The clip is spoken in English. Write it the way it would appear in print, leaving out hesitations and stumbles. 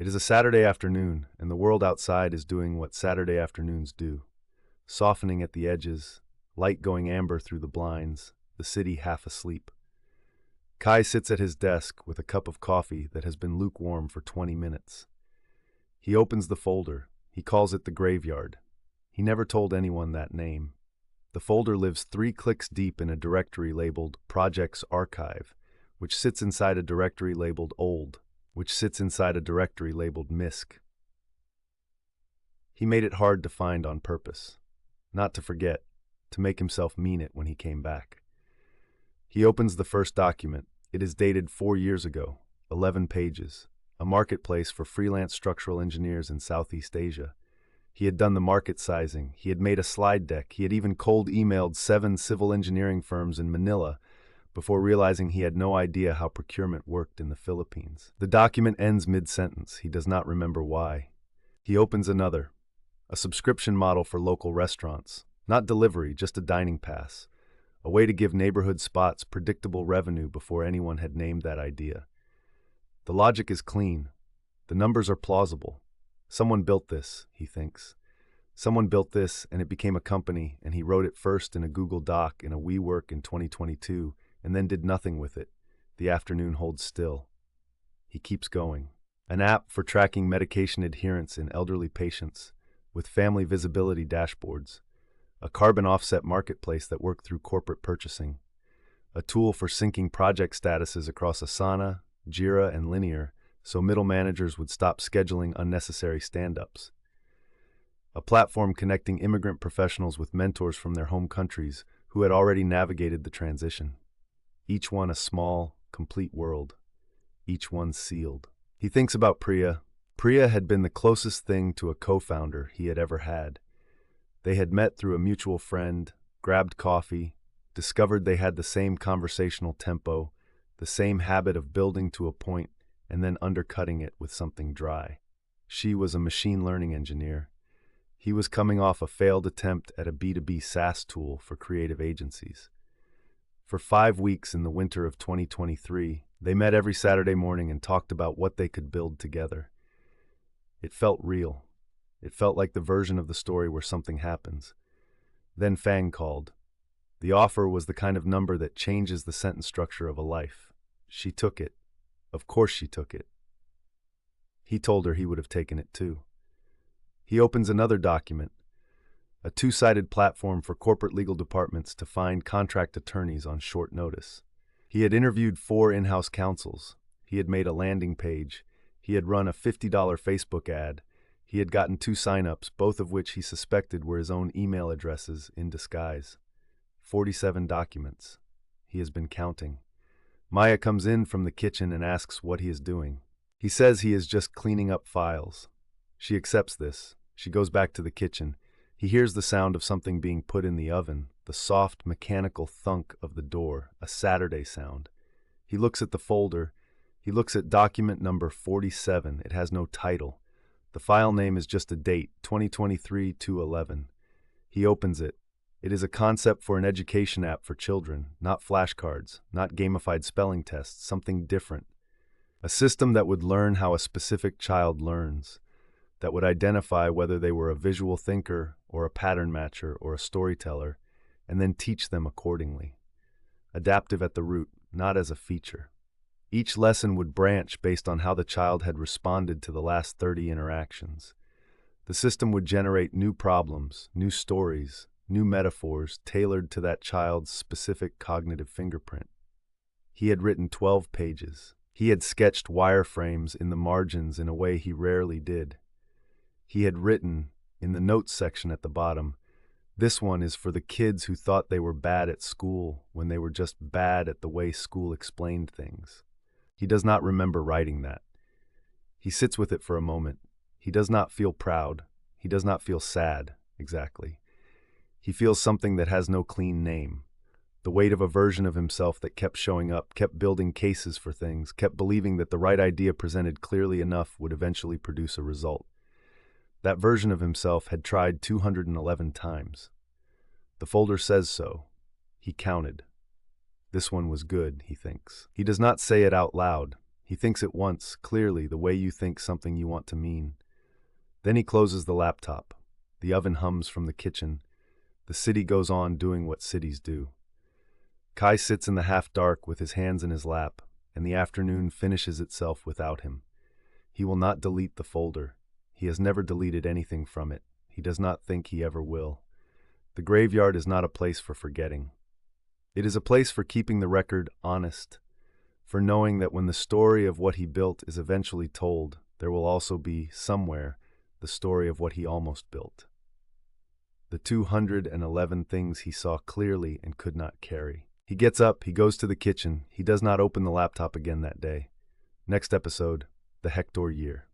It is a Saturday afternoon, and the world outside is doing what Saturday afternoons do. Softening at the edges, light going amber through the blinds, the city half asleep. Kai sits at his desk with a cup of coffee that has been lukewarm for 20 minutes. He opens the folder. He calls it the graveyard. He never told anyone that name. The folder lives 3 clicks deep in a directory labeled Projects Archive, which sits inside a directory labeled Old, which sits inside a directory labeled MISC. He made it hard to find on purpose, not to forget, to make himself mean it when he came back. He opens the first document. It is dated 4 years ago, 11 pages, a marketplace for freelance structural engineers in Southeast Asia. He had done the market sizing, he had made a slide deck, he had even cold emailed 7 civil engineering firms in Manila before realizing he had no idea how procurement worked in the Philippines. The document ends mid-sentence. He does not remember why. He opens another, a subscription model for local restaurants, not delivery, just a dining pass, a way to give neighborhood spots predictable revenue before anyone had named that idea. The logic is clean. The numbers are plausible. Someone built this, he thinks. Someone built this, and it became a company, and he wrote it first in a Google Doc in a WeWork in 2022, and then did nothing with it. The afternoon holds still. He keeps going. An app for tracking medication adherence in elderly patients, with family visibility dashboards. A carbon offset marketplace that worked through corporate purchasing. A tool for syncing project statuses across Asana, Jira, and Linear, so middle managers would stop scheduling unnecessary stand-ups. A platform connecting immigrant professionals with mentors from their home countries who had already navigated the transition. Each one a small, complete world. Each one sealed. He thinks about Priya. Priya had been the closest thing to a co-founder he had ever had. They had met through a mutual friend, grabbed coffee, discovered they had the same conversational tempo, the same habit of building to a point and then undercutting it with something dry. She was a machine learning engineer. He was coming off a failed attempt at a B2B SaaS tool for creative agencies. For 5 weeks in the winter of 2023, they met every Saturday morning and talked about what they could build together. It felt real. It felt like the version of the story where something happens. Then Fang called. The offer was the kind of number that changes the sentence structure of a life. She took it. Of course she took it. He told her he would have taken it too. He opens another document, a 2-sided platform for corporate legal departments to find contract attorneys on short notice. He had interviewed 4 in-house counsels. He had made a landing page. He had run a $50 Facebook ad. He had gotten 2 sign-ups, both of which he suspected were his own email addresses in disguise. 47 documents. He has been counting. Maya comes in from the kitchen and asks what he is doing. He says he is just cleaning up files. She accepts this. She goes back to the kitchen. He hears the sound of something being put in the oven, the soft, mechanical thunk of the door, a Saturday sound. He looks at the folder. He looks at document number 47. It has no title. The file name is just a date, 2023-2/11. He opens it. It is a concept for an education app for children, not flashcards, not gamified spelling tests, something different. A system that would learn how a specific child learns, that would identify whether they were a visual thinker or a pattern matcher or a storyteller, and then teach them accordingly. Adaptive at the root, not as a feature. Each lesson would branch based on how the child had responded to the last 30 interactions. The system would generate new problems, new stories, new metaphors tailored to that child's specific cognitive fingerprint. He had written 12 pages. He had sketched wireframes in the margins in a way he rarely did. He had written, in the notes section at the bottom, "This one is for the kids who thought they were bad at school when they were just bad at the way school explained things." He does not remember writing that. He sits with it for a moment. He does not feel proud. He does not feel sad, exactly. He feels something that has no clean name. The weight of a version of himself that kept showing up, kept building cases for things, kept believing that the right idea presented clearly enough would eventually produce a result. That version of himself had tried 211 times. The folder says so. He counted. This one was good, he thinks. He does not say it out loud. He thinks it once, clearly, the way you think something you want to mean. Then he closes the laptop. The oven hums from the kitchen. The city goes on doing what cities do. Kai sits in the half-dark with his hands in his lap, and the afternoon finishes itself without him. He will not delete the folder. He has never deleted anything from it. He does not think he ever will. The graveyard is not a place for forgetting. It is a place for keeping the record honest, for knowing that when the story of what he built is eventually told, there will also be, somewhere, the story of what he almost built. The 211 things he saw clearly and could not carry. He gets up, he goes to the kitchen, he does not open the laptop again that day. Next episode, the Hector year.